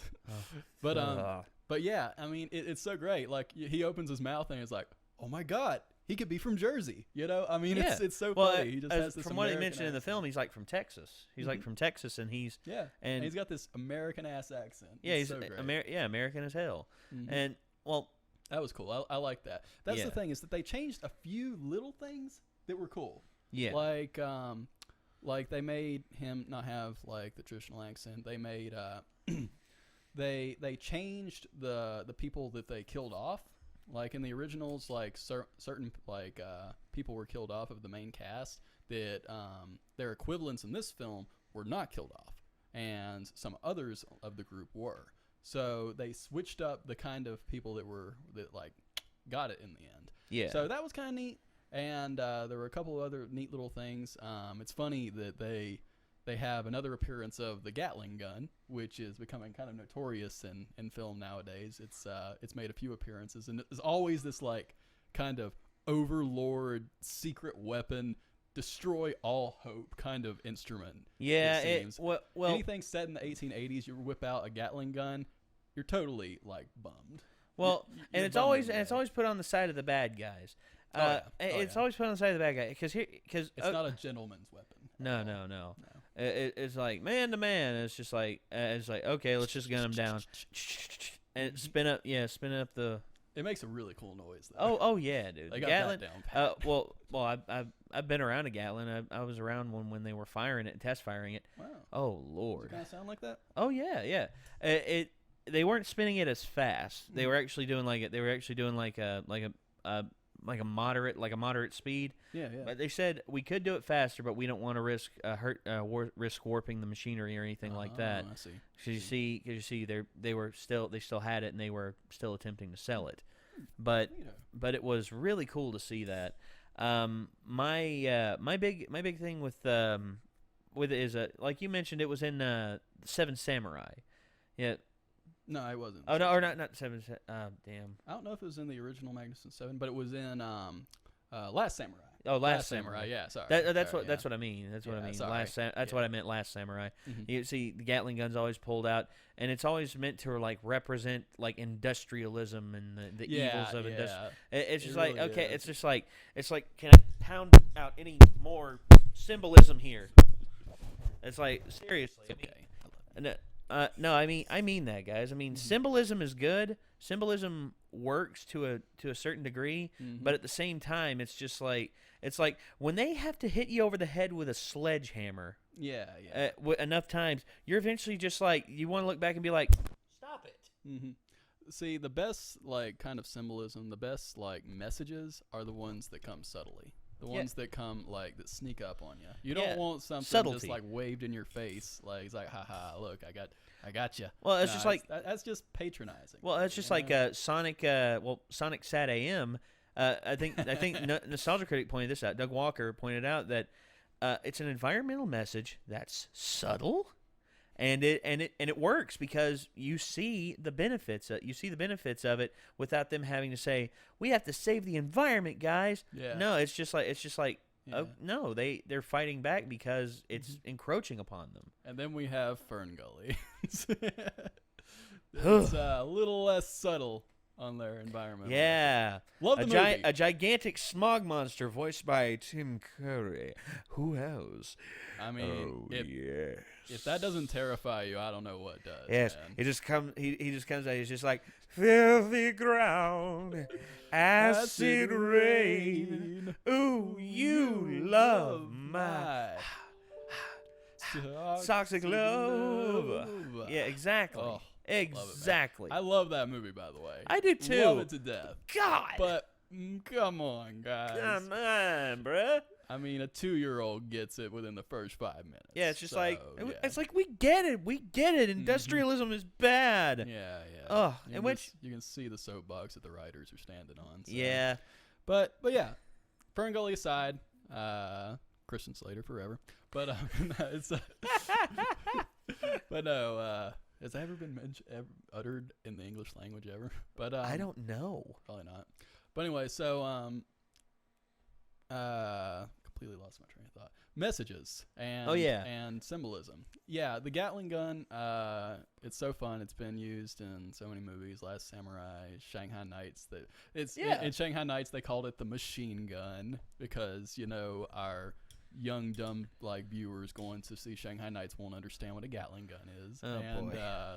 [SPEAKER 2] But yeah, I mean, it's so great. Like he opens his mouth and it's like, oh my God, he could be from Jersey. I mean, it's so funny. He just has this
[SPEAKER 1] from what he mentioned
[SPEAKER 2] accent.
[SPEAKER 1] in the film, he's like from Texas. He's like from Texas, and he's
[SPEAKER 2] and he's got this American ass accent.
[SPEAKER 1] Yeah,
[SPEAKER 2] he's so great.
[SPEAKER 1] American as hell. Mm-hmm. And
[SPEAKER 2] that was cool. I like that. That's the thing is that they changed a few little things that were cool.
[SPEAKER 1] Yeah,
[SPEAKER 2] like they made him not have like the traditional accent. They made they changed the people that they killed off. Like in the originals, like certain like people were killed off of the main cast that their equivalents in this film were not killed off, and some others of the group were. So they switched up the kind of people that like got it in the end.
[SPEAKER 1] Yeah.
[SPEAKER 2] So that was kind of neat, and there were a couple of other neat little things. It's funny that they have another appearance of the Gatling gun, which is becoming kind of notorious in film nowadays. It's made a few appearances, and there's always this like kind of overlord secret weapon, destroy all hope kind of instrument.
[SPEAKER 1] Yeah,
[SPEAKER 2] well, anything set in the 1880s, you whip out a Gatling gun, you're totally like bummed.
[SPEAKER 1] Well, and it's always put on the side of the bad guys. It's always put on the side of the bad guy because
[SPEAKER 2] it's not a gentleman's weapon.
[SPEAKER 1] No. It's like man to man. It's just like okay, let's just gun him down and spin up the.
[SPEAKER 2] It makes a really cool noise, though.
[SPEAKER 1] Oh yeah, dude.
[SPEAKER 2] They got
[SPEAKER 1] Gatling,
[SPEAKER 2] that down pat.
[SPEAKER 1] well, I've been around a Gatling. I was around one when they were firing it, test firing it.
[SPEAKER 2] Wow.
[SPEAKER 1] Oh Lord.
[SPEAKER 2] Does it kind of sound like that?
[SPEAKER 1] Oh yeah. They weren't spinning it as fast. They were actually doing like a moderate speed.
[SPEAKER 2] Yeah.
[SPEAKER 1] But they said we could do it faster, but we don't want to risk risk warping the machinery or anything like that.
[SPEAKER 2] I see.
[SPEAKER 1] Because you see, they still had it and they were still attempting to sell it, but it was really cool to see that. My big thing with it is like you mentioned, it was in Seven Samurai. Yeah.
[SPEAKER 2] No, it wasn't.
[SPEAKER 1] Oh no, or not Seven. Damn.
[SPEAKER 2] I don't know if it was in the original Magnificent Seven, but it was in Last Samurai.
[SPEAKER 1] Oh, Last Samurai.
[SPEAKER 2] Yeah, sorry.
[SPEAKER 1] That's what I mean. That's what I mean.
[SPEAKER 2] Sorry.
[SPEAKER 1] That's what I meant. Last Samurai.
[SPEAKER 2] Mm-hmm.
[SPEAKER 1] You see, the Gatling gun's always pulled out, and it's always meant to like represent like industrialism and the evils of industry. It's just
[SPEAKER 2] really
[SPEAKER 1] okay.
[SPEAKER 2] is.
[SPEAKER 1] It's like can I pound out any more symbolism here? It's like seriously.
[SPEAKER 2] It's okay.
[SPEAKER 1] No, I mean that, guys. I mean, symbolism is good. Symbolism works to a certain degree, but at the same time, it's just like when they have to hit you over the head with a sledgehammer.
[SPEAKER 2] Yeah.
[SPEAKER 1] Enough times, you're eventually just like you want to look back and be like, stop it.
[SPEAKER 2] Mm-hmm. See, the best like kind of symbolism, the best like messages are the ones that come subtly. The ones that come like that sneak up on you. You don't want something
[SPEAKER 1] subtlety.
[SPEAKER 2] just like waved in your face. Like it's like, haha, look, I got you.
[SPEAKER 1] Well, it's just like
[SPEAKER 2] that's just patronizing.
[SPEAKER 1] Well, it's just like Sonic. Sonic Sat AM. I think Nostalgia Critic pointed this out. Doug Walker pointed out that it's an environmental message that's subtle, and it works because you see the benefits. You see the benefits of it without them having to say, "We have to save the environment, guys."
[SPEAKER 2] Yeah.
[SPEAKER 1] No, it's just like. Oh, no, they're fighting back because it's encroaching upon them.
[SPEAKER 2] And then we have Fern Gully. It's a little less subtle on their environment.
[SPEAKER 1] Yeah.
[SPEAKER 2] Love the movie.
[SPEAKER 1] A gigantic smog monster voiced by Tim Curry. Who else?
[SPEAKER 2] I mean, if that doesn't terrify you, I don't know what does.
[SPEAKER 1] Yes.
[SPEAKER 2] Man.
[SPEAKER 1] It just comes. He just comes out. He's just like filthy ground, acid rain. Ooh, you love my toxic love. Yeah, exactly.
[SPEAKER 2] Oh,
[SPEAKER 1] exactly.
[SPEAKER 2] I love that movie, by the way.
[SPEAKER 1] I do too.
[SPEAKER 2] Love it to death.
[SPEAKER 1] God.
[SPEAKER 2] But come on, guys.
[SPEAKER 1] Come on, bruh.
[SPEAKER 2] I mean, a 2-year-old gets it within the first 5 minutes.
[SPEAKER 1] Yeah, it's just
[SPEAKER 2] it's
[SPEAKER 1] like we get it. Industrialism is bad.
[SPEAKER 2] Yeah.
[SPEAKER 1] Oh,
[SPEAKER 2] you can see the soapbox that the writers are standing on. So.
[SPEAKER 1] Yeah.
[SPEAKER 2] But yeah, Fern Gully aside, Christian Slater forever. But it's but no, has that ever been uttered in the English language ever? But
[SPEAKER 1] I don't know.
[SPEAKER 2] Probably not. But anyway, so completely lost my train of thought. Messages and and symbolism. Yeah, the Gatling gun. It's so fun. It's been used in so many movies. Last Samurai, Shanghai Nights. In Shanghai Nights they called it the machine gun because our young dumb like viewers going to see Shanghai Nights won't understand what a Gatling gun is.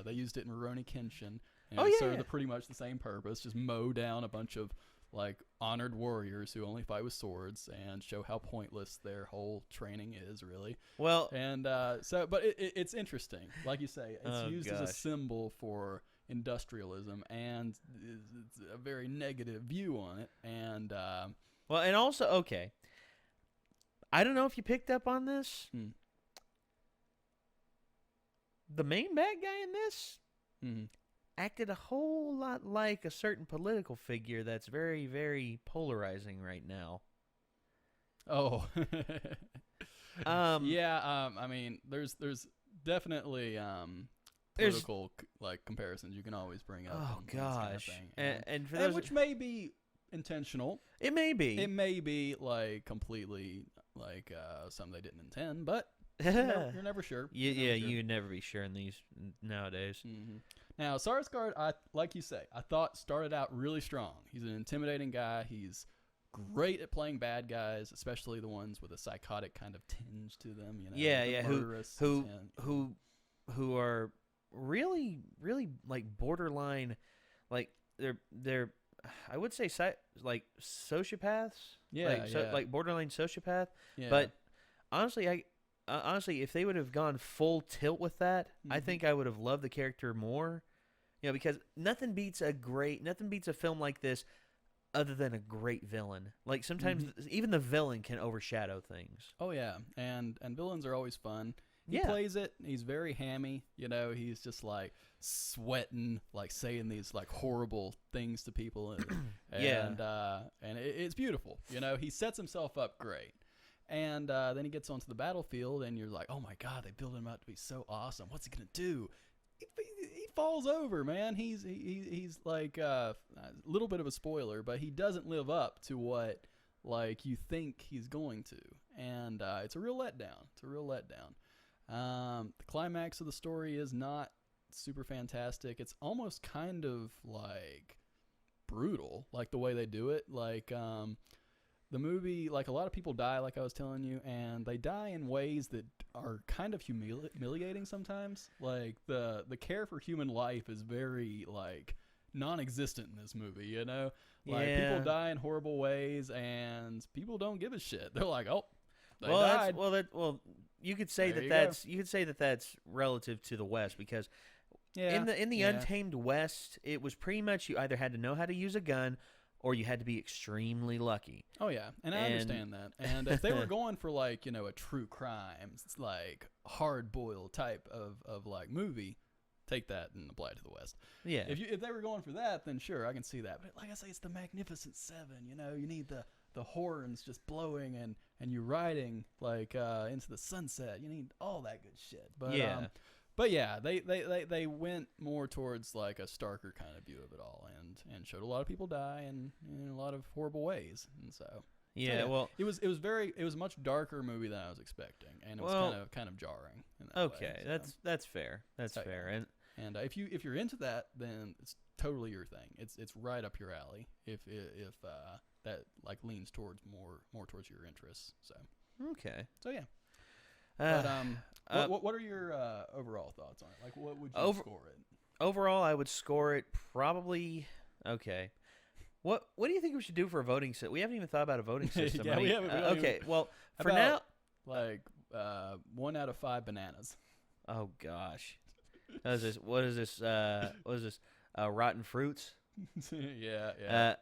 [SPEAKER 2] They used it in Rurouni Kenshin. And it served pretty much the same purpose. Just mow down a bunch of like honored warriors who only fight with swords and show how pointless their whole training is really.
[SPEAKER 1] Well,
[SPEAKER 2] and but it's interesting. Like you say, it's used as a symbol for industrialism and it's a very negative view on it. And
[SPEAKER 1] well, and also, okay, I don't know if you picked up on this. The main bad guy in this acted a whole lot like a certain political figure that's very, very polarizing right now.
[SPEAKER 2] Oh. I mean, there's definitely political like comparisons you can always bring up.
[SPEAKER 1] Oh gosh.
[SPEAKER 2] Kind of
[SPEAKER 1] and for those
[SPEAKER 2] which may be intentional.
[SPEAKER 1] It may be.
[SPEAKER 2] It may be like completely like something they didn't intend, but you're never sure.
[SPEAKER 1] You'd never be sure in these nowadays.
[SPEAKER 2] Now, Sarsgaard, like you say, I thought started out really strong. He's an intimidating guy. He's great at playing bad guys, especially the ones with a psychotic kind of tinge to them. You know,
[SPEAKER 1] Yeah, who are really, really like borderline, like they're I would say like sociopaths.
[SPEAKER 2] Yeah,
[SPEAKER 1] like borderline sociopath.
[SPEAKER 2] Yeah.
[SPEAKER 1] But honestly, honestly, if they would have gone full tilt with that, I think I would have loved the character more. You know, because nothing beats a film like this other than a great villain. Like sometimes even the villain can overshadow things.
[SPEAKER 2] Oh yeah, and villains are always fun. He plays it. He's very hammy. You know, he's just like sweating, like saying these like horrible things to people, and it's beautiful. You know, he sets himself up great, and then he gets onto the battlefield, and you're like, oh my god, they build him out to be so awesome. What's he gonna do? He falls over, man. He's like a little bit of a spoiler, but he doesn't live up to what like you think he's going to, and it's a real letdown. The climax of the story is not super fantastic. It's almost kind of like brutal, like the way they do it. Like the movie, like a lot of people die, like I was telling you, and they die in ways that are kind of humiliating sometimes. Like the care for human life is very like non-existent in this movie, you know? Like people die in horrible ways and people don't give a shit. They're like, "Oh, they died."
[SPEAKER 1] You could say that's relative to the West, because in the Untamed West, it was pretty much you either had to know how to use a gun or you had to be extremely lucky.
[SPEAKER 2] Oh yeah, and I understand that. And if they were going for like, you know, a true crime, like hard boiled type of like movie, take that and apply it to the West.
[SPEAKER 1] Yeah.
[SPEAKER 2] If they were going for that, then sure, I can see that. But like I say, it's the Magnificent Seven. You know, you need the horns just blowing and you riding like into the sunset. You need all that good shit. But they went more towards like a starker kind of view of it all, and showed a lot of people die in a lot of horrible ways, and so well, it was a much darker movie than I was expecting, and it was kind of jarring. In that way, so.
[SPEAKER 1] That's fair. That's fair.
[SPEAKER 2] And if you're into that, then it's totally your thing. It's right up your alley. If that like leans towards more towards your interests. So
[SPEAKER 1] okay.
[SPEAKER 2] So yeah. But what are your overall thoughts on it? Like, what would you score it?
[SPEAKER 1] Overall, I would score it probably okay. What do you think we should do for a voting system? We haven't even thought about a voting system.
[SPEAKER 2] We haven't.
[SPEAKER 1] Okay, well, for now,
[SPEAKER 2] like 1 out of 5 bananas.
[SPEAKER 1] Oh gosh, what is this? Rotten fruits?
[SPEAKER 2] Yeah.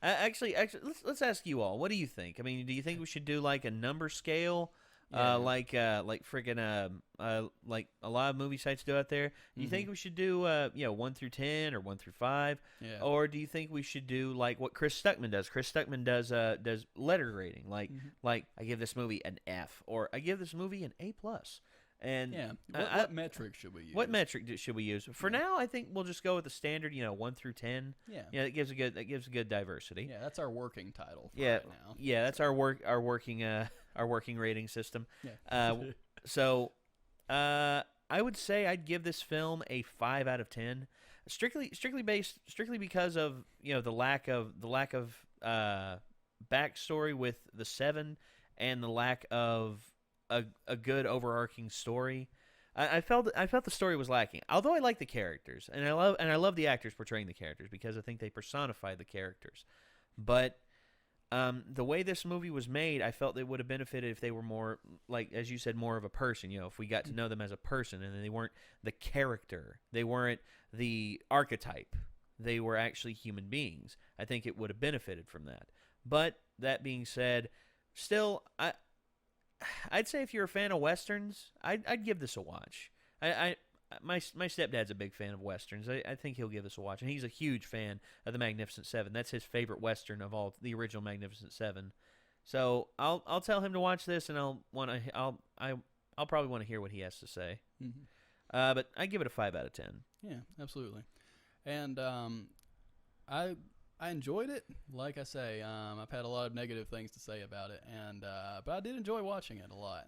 [SPEAKER 1] Actually, let's ask you all. What do you think? I mean, do you think we should do like a number scale? Like freaking like a lot of movie sites do out there. Do you think we should do 1 through 10 or 1 through 5?
[SPEAKER 2] Yeah.
[SPEAKER 1] Or do you think we should do like what Chris Stuckman does? Chris Stuckman does letter grading. Like I give this movie an F, or I give this movie an A+. And
[SPEAKER 2] what metric should we use?
[SPEAKER 1] What metric should we use? For now, I think we'll just go with the standard, 1 through 10.
[SPEAKER 2] Yeah.
[SPEAKER 1] Yeah, that gives a good diversity.
[SPEAKER 2] Yeah, that's our working title for right now.
[SPEAKER 1] Yeah, that's our working rating system.
[SPEAKER 2] Yeah.
[SPEAKER 1] So I would say I'd give this film a 5 out of 10. Strictly because of, the lack of backstory with the Seven, and the lack of a good overarching story. I felt the story was lacking. Although I like the characters, and I love the actors portraying the characters, because I think they personify the characters. But the way this movie was made, I felt they would have benefited if they were more, like as you said, more of a person. If we got to know them as a person, and they weren't the character, they weren't the archetype, they were actually human beings. I think it would have benefited from that. But that being said, still, I'd say if you're a fan of Westerns, I'd give this a watch. My stepdad's a big fan of Westerns. I think he'll give this a watch, and he's a huge fan of the Magnificent Seven. That's his favorite Western of all, the original Magnificent Seven. So I'll tell him to watch this, and I'll probably want to hear what he has to say.
[SPEAKER 2] Mm-hmm.
[SPEAKER 1] But I give it a 5 out of 10.
[SPEAKER 2] Yeah, absolutely. And I enjoyed it. Like I say, I've had a lot of negative things to say about it, but I did enjoy watching it a lot.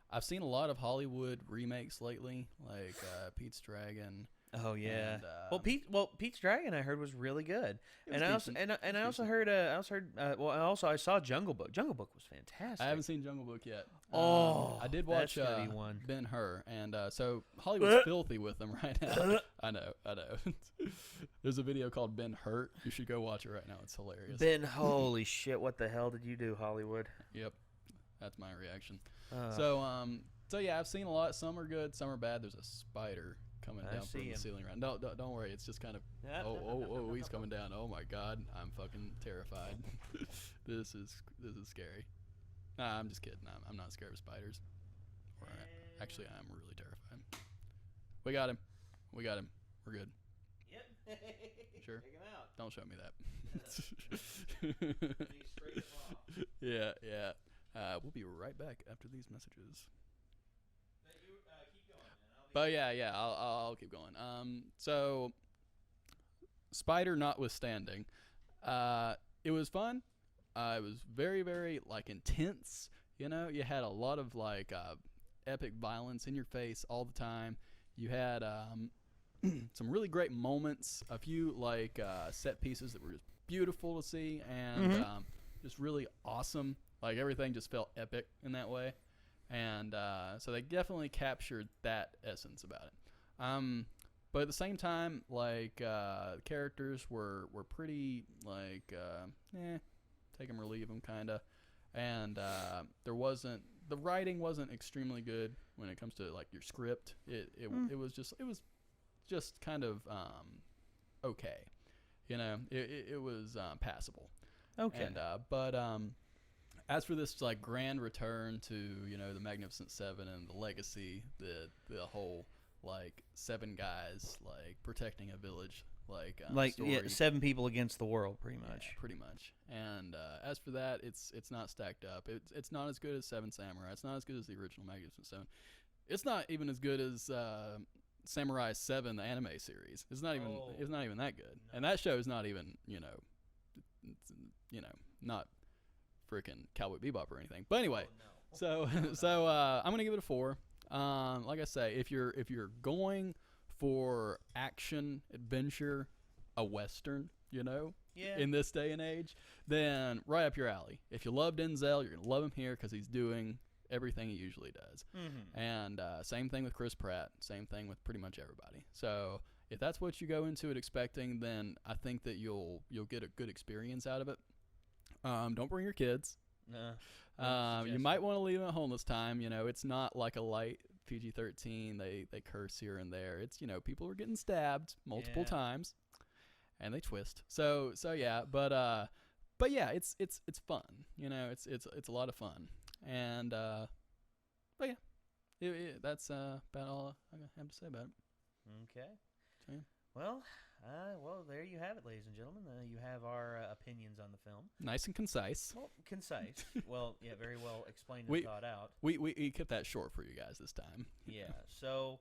[SPEAKER 2] I've seen a lot of Hollywood remakes lately, like Pete's Dragon,
[SPEAKER 1] Oh yeah. And, Pete's Dragon I heard was really good, and I also heard I saw Jungle Book. Jungle Book was fantastic.
[SPEAKER 2] I haven't seen Jungle Book yet.
[SPEAKER 1] I
[SPEAKER 2] did watch
[SPEAKER 1] one.
[SPEAKER 2] Ben-Hur, and so Hollywood's filthy with them right now. I know. There's a video called Ben-Hurt. You should go watch it right now. It's hilarious.
[SPEAKER 1] Holy shit! What the hell did you do, Hollywood?
[SPEAKER 2] Yep, that's my reaction. So yeah, I've seen a lot. Some are good, some are bad. There's a spider coming down from the ceiling around. Don't worry. It's just kind of he's coming down. Oh my god, I'm fucking terrified. This is scary. Nah, I'm just kidding. I'm not scared of spiders. Actually, I'm really terrified. We got him. We're good.
[SPEAKER 1] Yep.
[SPEAKER 2] Sure.
[SPEAKER 1] Take him out.
[SPEAKER 2] Don't show me that. Yeah. We'll be right back after these messages. But yeah, I'll keep going. So spider notwithstanding, it was fun. It was very, very intense. You know, you had a lot of epic violence in your face all the time. You had some really great moments. A few set pieces that were just beautiful to see and just really awesome. Like everything just felt epic in that way. And so they definitely captured that essence about it. But at the same time, characters were pretty take them or leave them kind of. And the writing wasn't extremely good when it comes to your script. It was just kind of okay. You know, it was passable.
[SPEAKER 1] Okay.
[SPEAKER 2] And but as for this grand return to the Magnificent Seven and the legacy, the whole 7 guys protecting a village story.
[SPEAKER 1] 7 people against the world, pretty much.
[SPEAKER 2] Yeah, pretty much. And as for that, it's not stacked up. It's not as good as Seven Samurai. It's not as good as the original Magnificent Seven. It's not even as good as Samurai 7, the anime series. It's not even that good. No. And that show is not even not freaking Cowboy Bebop or anything. But anyway, so I'm gonna give it a 4. Like I say, if you're going for action adventure, a western, in this day and age, then right up your alley. If you love Denzel, you're gonna love him here because he's doing everything he usually does. Mm-hmm. And same thing with Chris Pratt. Same thing with pretty much everybody. So if that's what you go into it expecting, then I think that you'll get a good experience out of it. Don't bring your kids.
[SPEAKER 1] No.
[SPEAKER 2] You might want to leave them at home this time. It's not like a light PG-13. They curse here and there. It's people are getting stabbed multiple times, and they twist. So yeah, but yeah, it's fun. It's a lot of fun, and but yeah, that's about all I have to say about it.
[SPEAKER 1] Okay.
[SPEAKER 2] So, yeah.
[SPEAKER 1] Well, there you have it, ladies and gentlemen. You have our opinions on the film.
[SPEAKER 2] Nice and concise.
[SPEAKER 1] Well, concise. Well, yeah, very well explained and thought out.
[SPEAKER 2] We kept that short for you guys this time.
[SPEAKER 1] Yeah. So,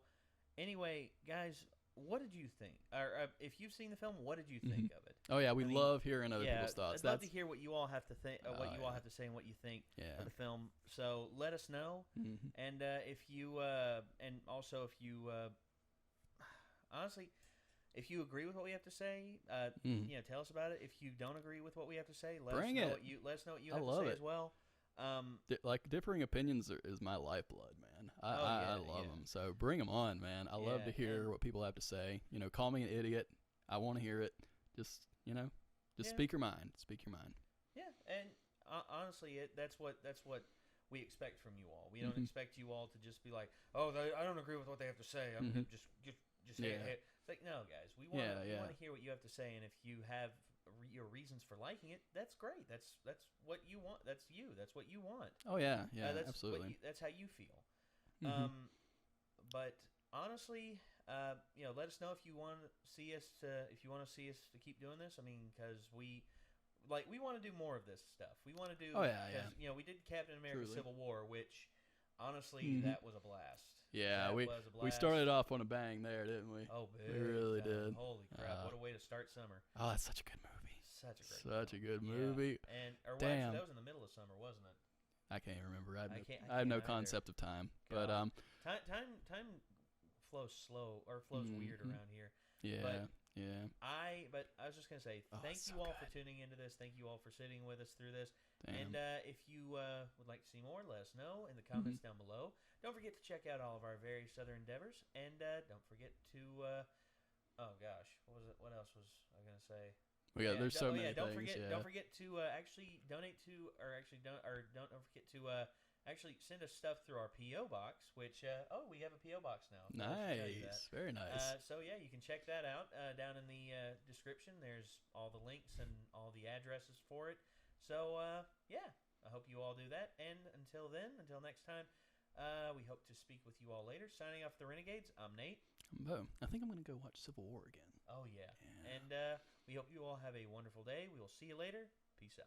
[SPEAKER 1] anyway, guys, what did you think? Or if you've seen the film, what did you think of it?
[SPEAKER 2] Oh yeah, we love hearing other people's thoughts.
[SPEAKER 1] I'd love to hear what you all have to think, what you all have to say, and what you think of the film. So let us know, and if you and also if you honestly. If you agree with what we have to say, tell us about it. If you don't agree with what we have to say, let us know what you have to say as well.
[SPEAKER 2] Differing opinions is my lifeblood, man. I love them. So bring them on, man. I love to hear what people have to say. Call me an idiot. I want to hear it. Just speak your mind. Speak your mind.
[SPEAKER 1] Yeah, and honestly, that's what we expect from you all. We don't expect you all to just be like, oh, I don't agree with what they have to say. I'm just say it. It's like, no, guys, we want to hear what you have to say, and if you have your reasons for liking it, that's great. That's what you want. That's you. That's what you want.
[SPEAKER 2] Oh yeah,
[SPEAKER 1] that's
[SPEAKER 2] absolutely.
[SPEAKER 1] That's how you feel. But honestly, let us know if you want to see us to keep doing this. I mean, because we want to do more of this stuff. We want to do. We did Captain America: Civil War, which honestly that was a blast.
[SPEAKER 2] Yeah, we started off on a bang there, didn't we?
[SPEAKER 1] Oh, big
[SPEAKER 2] we really did.
[SPEAKER 1] Holy crap! What a way to start summer.
[SPEAKER 2] Oh, that's such a good movie.
[SPEAKER 1] Such a
[SPEAKER 2] good movie.
[SPEAKER 1] And
[SPEAKER 2] damn,
[SPEAKER 1] that was in the middle of summer, wasn't it?
[SPEAKER 2] I can't remember. I have no concept of time.
[SPEAKER 1] God.
[SPEAKER 2] But
[SPEAKER 1] time flows slow or flows weird around here.
[SPEAKER 2] Yeah.
[SPEAKER 1] But
[SPEAKER 2] yeah.
[SPEAKER 1] But I was just gonna say thank you all for tuning into this. Thank you all for sitting with us through this.
[SPEAKER 2] Damn.
[SPEAKER 1] And if you would like to see more, let us know in the comments down below. Don't forget to check out all of our various other endeavors, and don't forget to oh gosh, what was it? What else was I gonna say?
[SPEAKER 2] There's so many
[SPEAKER 1] don't
[SPEAKER 2] things.
[SPEAKER 1] Don't forget to actually donate to, or actually don't forget to actually send us stuff through our PO box. Which we have a PO box now.
[SPEAKER 2] Nice, very nice.
[SPEAKER 1] So yeah, you can check that out down in the description. There's all the links and all the addresses for it. So yeah, I hope you all do that. And until next time, we hope to speak with you all later. Signing off the Renegades. I'm Nate.
[SPEAKER 2] I'm Bo. I think I'm gonna go watch Civil War again.
[SPEAKER 1] Oh yeah. And we hope you all have a wonderful day. We will see you later. Peace out.